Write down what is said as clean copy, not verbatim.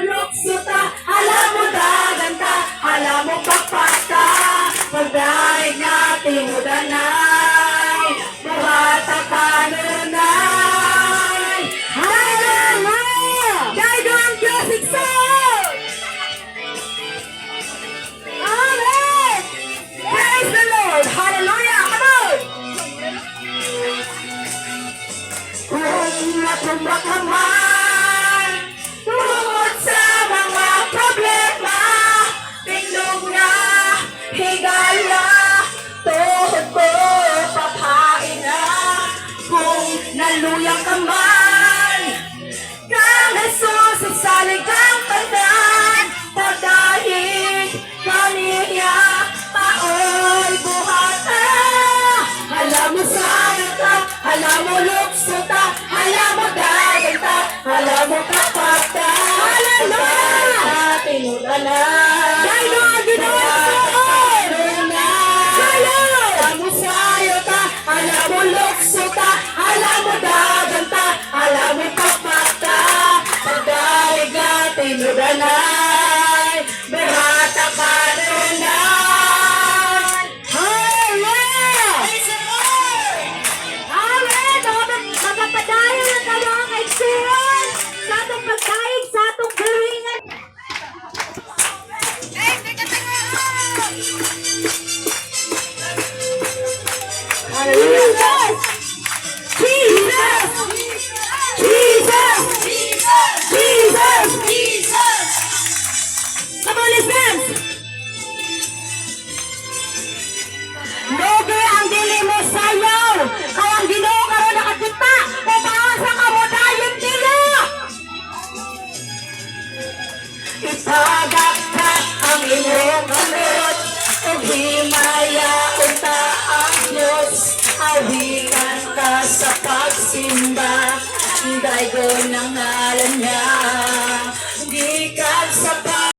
luksuta, alam mo daganta, alam mo pakpata, pagdaig nating udanay, buhata kanunay. Hallelujah! Daigo ang classic song! Amen! Praise the Lord! Hallelujah! Come on! Kung natumbak ka man, tungkol sa mga problema, tingnog na, higala, tuhod ko, papain na. Kung naluyang ka man, kang Jesus, isalig kang pandan, pagdahig, kaniya, tao'y buhata. Alam mo sayata, alam mo luksuta, alam mo daganta, alam mo kapata. Hallelujah! Tinudanan. Dahil ang ginawa sa alam mo sayata, alam mo luksuta, alam mo daganta, alam mo kapata. Pagdaig na tinudanan, berhata ka nunan. Hallelujah! Amen! Magpapadayon na kayo ang experience sa atong pagdaig, sa atong buhingan. Hallelujah! Jesus! Jesus! Jesus! Jesus! Come on, let's dance! Logi ang dili mo sayaw, kaya ang Ginoo karon nakakita, umaasa ka mo dayon dili. Ipagakkat ang inyong kamot, ug himaya unta ang Diyos, awikan ka sa pagsimba, daigo ng ngalan niya.